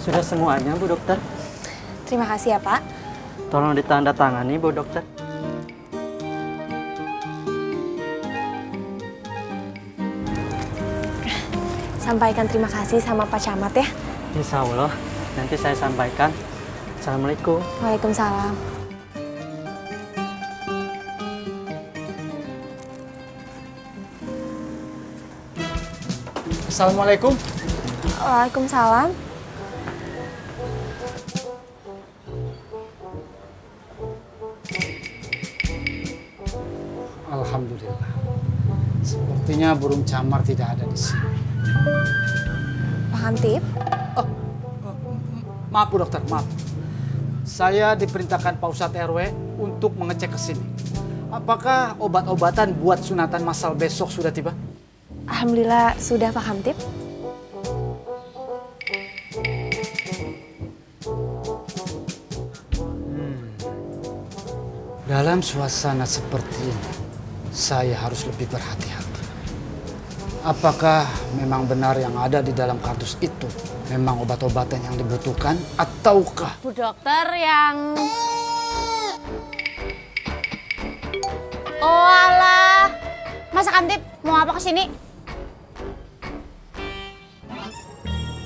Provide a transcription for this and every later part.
Sudah semuanya, Bu Dokter. Terima kasih ya, Pak. Tolong ditandatangani, Bu Dokter. Sampaikan terima kasih sama Pak Camat ya. Insya Allah, nanti saya sampaikan. Assalamualaikum. Waalaikumsalam. Assalamualaikum. Waalaikumsalam. Alhamdulillah. Sepertinya burung camar tidak ada di sini. Pak Kamtip, Maaf Bu Dokter, maaf. Saya diperintahkan Pak Ustadz RW untuk mengecek ke sini. Apakah obat-obatan buat sunatan massal besok sudah tiba? alhamdulillah sudah Pak Kamtip. Dalam suasana seperti ini, saya harus lebih berhati-hati. Apakah memang benar yang ada di dalam kardus itu memang obat-obatan yang dibutuhkan ataukah? Bu dokter yang... Oh alah, Mas Kamtip mau apa kesini?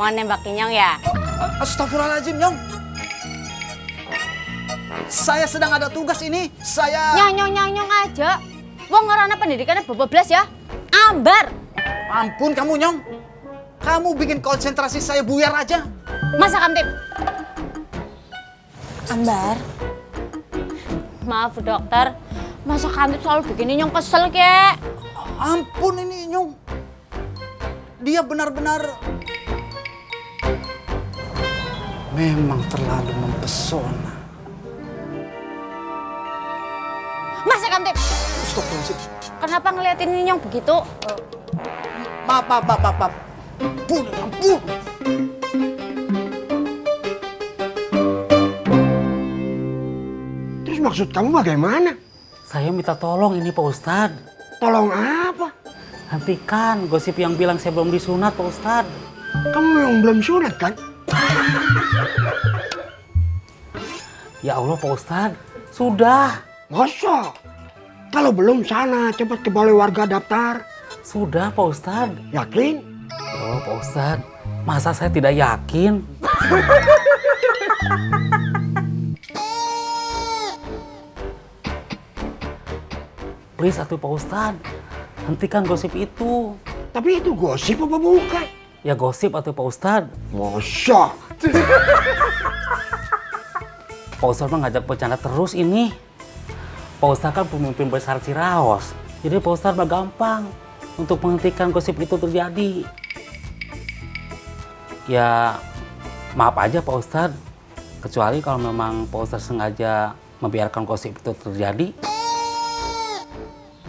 Mau nembak Nyong ya? Astagfirullahaladzim, Nyong. Saya sedang ada tugas ini. Nyong aja. Wong ngarana pendidikannya bebas ya. Ambar. Ampun kamu, Nyong. Kamu bikin konsentrasi saya buyar aja. Mas Kamtip. Ambar, Maaf Bu dokter. Mas Kamtip selalu bikin Nyong kesel kek. Ampun ini, Nyong. Dia benar-benar memang terlalu mempesona. Mas Kamtip, Astagfirullahaladzim. kenapa ngeliatin Nyong begitu? Maaf. Ampun. Terus maksud kamu bagaimana? Saya minta tolong ini Pak Ustadz. Tolong apa? Hentikan gosip yang bilang saya belum disunat Pak Ustadz. Kamu memang belum sunat kan? Ya Allah Pak Ustadz, sudah. Masa? Kalau belum sana, cepat ke balai warga daftar. Sudah Pak Ustadz. Yakin? Ya Allah Pak Ustadz, masa saya tidak yakin? Please atuh Pak Ustadz, hentikan gosip itu. Tapi itu gosip apa bukan? Ya gosip atuh Pak Ustadz. Masa? Pak Ustadz mah ngajak bercanda terus ini. Pak Ustadz kan pemimpin besar Ciraos. Jadi Pak Ustadz mah gampang untuk menghentikan gosip itu terjadi. Ya maaf aja Pak Ustadz. Kecuali kalau memang Pak Ustadz sengaja membiarkan gosip itu terjadi.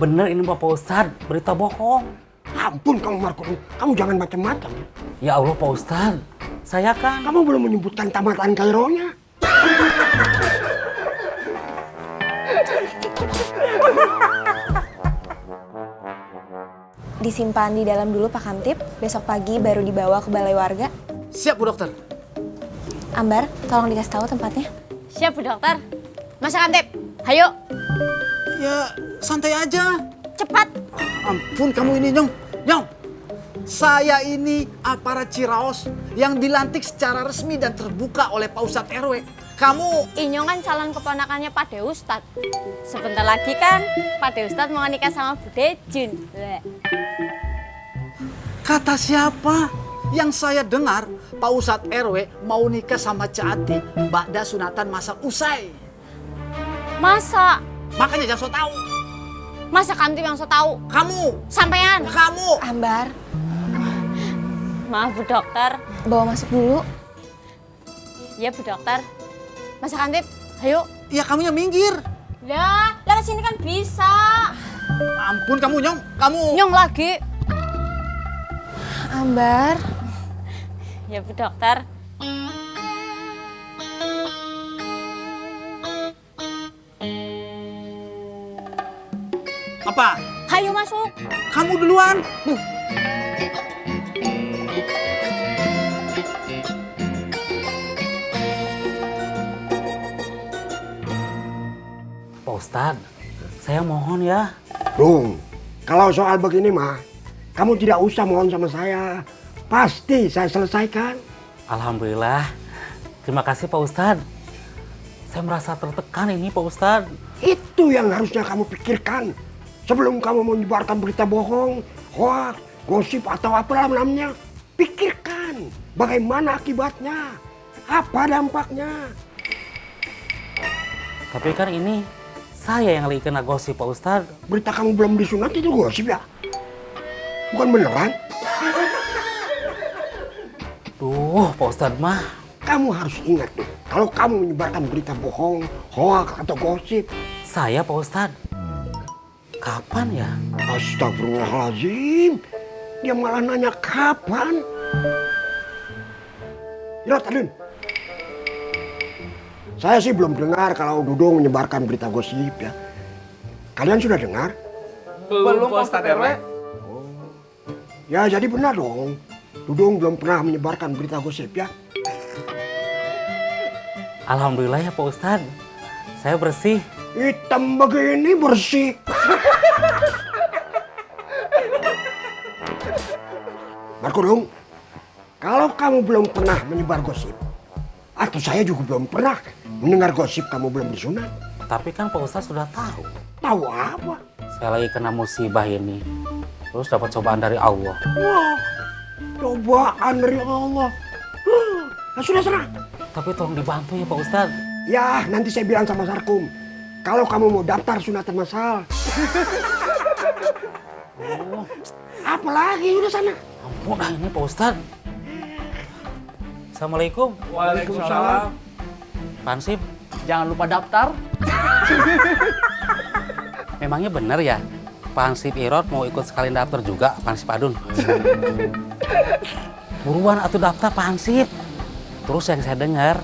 Bener ini Pak Ustadz, berita bohong. Ampun kamu Marco, kamu jangan macam-macam. Ya Allah Pak Ustadz, saya kan... Kamu belum menyebutkan tamatan Kaironya. disimpan di dalam dulu Pak Kamtip. Besok pagi baru dibawa ke balai warga. Siap Bu Dokter. Ambar, tolong dikasih tahu tempatnya. Siap Bu dokter. Mas Kamtip, ayo. Ya santai aja. Cepat. Ampun kamu ini, Nyong. Nyong, saya ini aparat Ciraos yang dilantik secara resmi dan terbuka oleh Pak Ustadz RW. Kamu... Inyong kan calon keponakannya Pak De Ustadz. Sebentar lagi kan Pak De Ustadz mau nikah sama Bu Dejun. Kata siapa? Yang saya dengar Pak Ustadz RW mau nikah sama Caati ba'da sunatan masa usai. Masa? Makanya jangan so tau. Masa Kamtip yang so tahu? Kamu, Sampean. kamu. Ambar, Maaf Bu dokter. bawa masuk dulu. Iya Bu dokter. Mas Kamtip, ayo. Ya kamunya minggir. Lah, lewat sini kan bisa. Ampun kamu, Nyong. Kamu. Nyong lagi. Ambar, Ya Bu dokter. Apa? Ayo masuk. Kamu duluan. Ustadz, saya mohon ya. Dung, kalau soal begini mah, kamu tidak usah mohon sama saya. Pasti saya selesaikan. Alhamdulillah. Terima kasih Pak Ustadz. Saya merasa tertekan ini Pak Ustadz. Itu yang harusnya kamu pikirkan. Sebelum kamu menyebarkan berita bohong, hoax, gosip atau apa namanya. Pikirkan bagaimana akibatnya. Apa dampaknya. Tapi kan ini saya yang lagi kena gosip Pak Ustadz. Berita kamu belum disunat itu gosip ya? Bukan beneran? Duh Pak Ustadz mah. Kamu harus ingat tuh, kalau kamu menyebarkan berita bohong, hoax atau gosip. Saya Pak Ustadz. Kapan ya? Astagfirullahaladzim. Dia malah nanya kapan. Irot, Adun. Saya sih belum dengar kalau Dudung menyebarkan berita gosip ya. Kalian sudah dengar? Belum Pak Ustadz RW. Ya jadi benar dong. Dudung belum pernah menyebarkan berita gosip ya. Alhamdulillah ya Pak Ustadz. Saya bersih. Hitam begini bersih. Marco Dung, kalau kamu belum pernah menyebar gosip, atau saya juga belum pernah mendengar gosip kamu belum disunat. Tapi kan Pak Ustadz sudah tahu. Tahu apa? Saya lagi kena musibah ini. Terus dapat cobaan dari Allah. Wah, cobaan dari Allah. Nah, sudah serah. Tapi tolong dibantu ya Pak Ustadz. Ya, nanti saya bilang sama Sarkum. Kalau kamu mau daftar sunatan massal. Oh, Apalagi udah sana. ampun dah ini Pak Ustadz. Assalamualaikum. Waalaikumsalam. Pansip, Jangan lupa daftar. memangnya benar ya? Pansip Irot mau ikut sekalian daftar juga, Pansip Adun. Buruan atuh daftar Pansip. Terus yang saya dengar,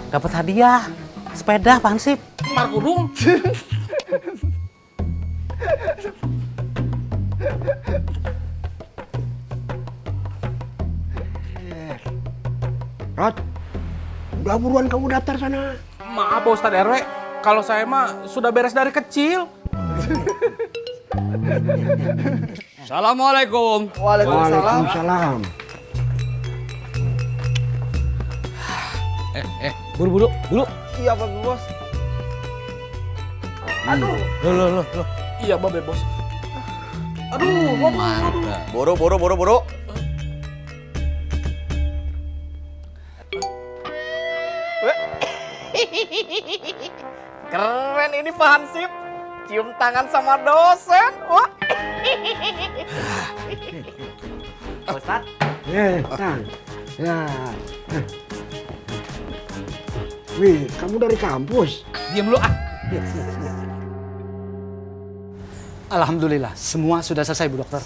dapat hadiah. Sepeda Pansip. Markudung. Rod, udah buruan kamu daftar sana. Maaf Pak Ustadz RW. Kalau saya mah sudah beres dari kecil. Assalamualaikum. Waalaikumsalam. Buru-buru, dulu. Iya Pak Bos. Loh. Iya, Babe Bos. Aduh, Buru. keren ini Pak Hansip. Cium tangan sama dosen. Wah. Ustadz. Tang. Ya. Wih, kamu dari kampus? Diam dulu ah. Alhamdulillah, semua sudah selesai Bu Dokter.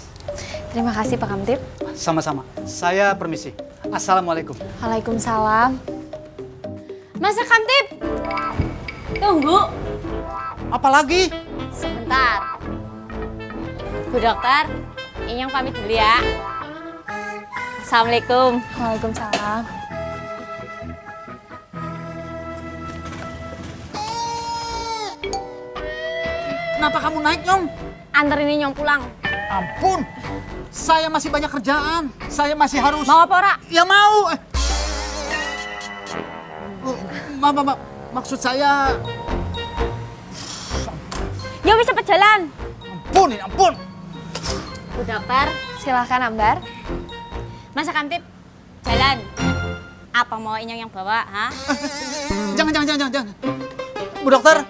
Terima kasih Pak Kamtip. Sama-sama. Saya permisi. Assalamualaikum. Waalaikumsalam. Mas Kamtip, tunggu. Apalagi? Sebentar. Bu Dokter, Inyong pamit dulu ya. Assalamualaikum. Waalaikumsalam. Kenapa kamu naik, Nyong? Anterin Inyong pulang. Ampun, saya masih banyak kerjaan. Saya masih harus... Mau apa ora? Ya mau. Maksud saya... Ya wis cepet jalan. Ampun. Bu Dokter, Silahkan Ambar. Mas Kamtip, jalan. Apa mau Inyong yang bawa, ha? Jangan. Bu Dokter.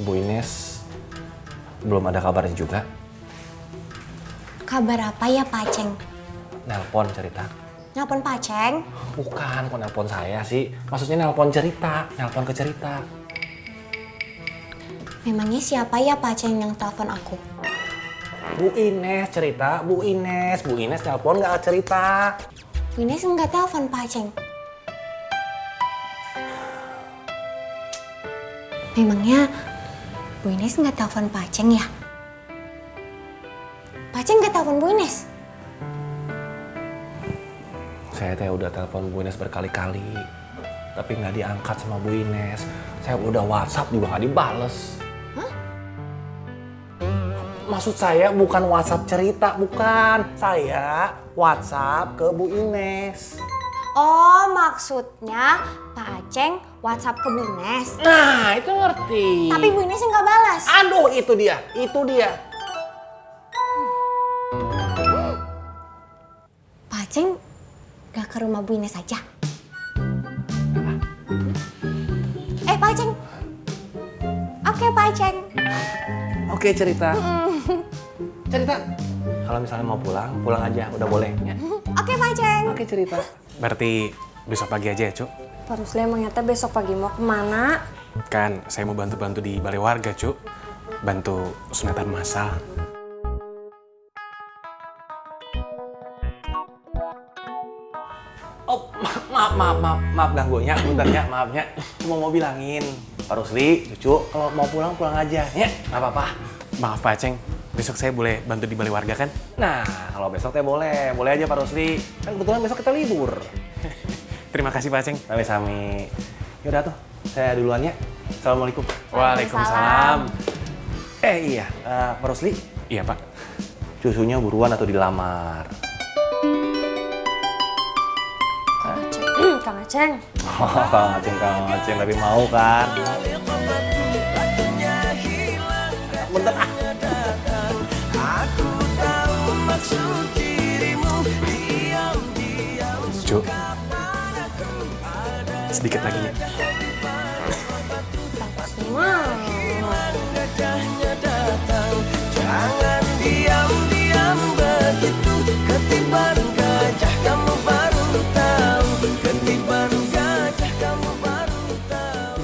Bu Ines belum ada kabarnya juga. Kabar apa ya Pak Ceng? Nelpon cerita. Nelpon Pak Ceng? Bukan, kok nelpon saya sih. Maksudnya nelpon cerita, nelpon ke cerita. Memangnya siapa ya Pak Ceng yang telepon aku? Bu Ines cerita, Bu Ines nelpon nggak cerita. Ines nggak telepon Pak Ceng. Memangnya Bu Ines nggak telepon Pak Ceng ya? Pak Ceng nggak telepon Bu Ines? Saya teh udah telepon Bu Ines berkali-kali, tapi nggak diangkat sama Bu Ines. Saya udah WhatsApp juga nggak dibales. Hah? Maksud saya bukan WhatsApp cerita, bukan. Saya WhatsApp ke Bu Ines. Oh, maksudnya Pak Aceng WhatsApp ke Bu Ines. Nah, itu ngerti. Tapi Bu Ines nggak balas. Aduh, itu dia. Pak Aceng gak ke rumah Bu Ines aja? Pak Aceng. Oke, Pak Aceng. Oke, cerita. Cerita. Kalau misalnya mau pulang, pulang aja. Udah boleh. Ya. Oke, Pak Aceng. Oke, cerita. Berarti besok pagi aja ya, Cuk? Pak Rusli emangnya teh besok pagi mau kemana? Kan saya mau bantu-bantu di balai warga, Cuk. Bantu sunatan massal. Oh, maaf ganggunya, bentarnya, maafnya. Cuma mau bilangin, Pak Rusli, cucu, kalau mau pulang aja, ya, nggak apa-apa. Maaf Pak Aceng, besok saya boleh bantu di balai warga kan? Nah, kalau besok teh boleh aja Pak Rusli. Kan kebetulan besok kita libur. Terima kasih Pak Aceng. Sami-sami. Yaudah tuh, saya duluan ya. Assalamualaikum. Waalaikumsalam. Iya, Pak Rusli, Iya Pak. cucunya buruan atau dilamar? Kang Aceng. Oh, Kang Aceng, tapi mau kan? Bentar, Cuk, sedikit lagi ya.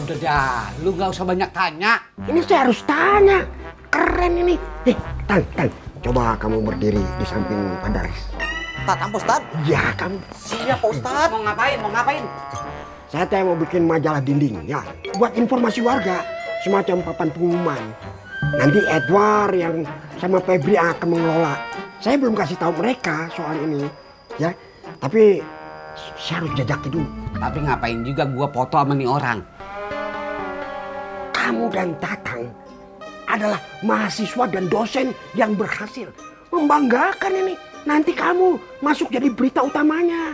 Udah dah, lu nggak usah banyak tanya. Ini saya harus tanya. Keren ini. Tang. Coba kamu berdiri di samping Pak Daris. Apa Ustad? Ya, kamu. Siap Pak Ustad. Mau ngapain? Saya teh mau bikin majalah dinding, ya. Buat informasi warga. Semacam papan pengumuman. Nanti Edward yang sama Febri akan mengelola. Saya belum kasih tahu mereka soal ini, ya. Tapi saya harus jajaki dulu. Tapi ngapain juga gua foto sama nih orang? Kamu dan Tatang adalah mahasiswa dan dosen yang berhasil. Membanggakan ini. Nanti kamu masuk jadi berita utamanya.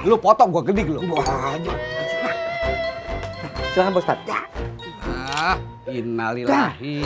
Lu foto gua gedik lu. Wah, aja. Silahkan Pak Ustad. Ya. Innalillahi.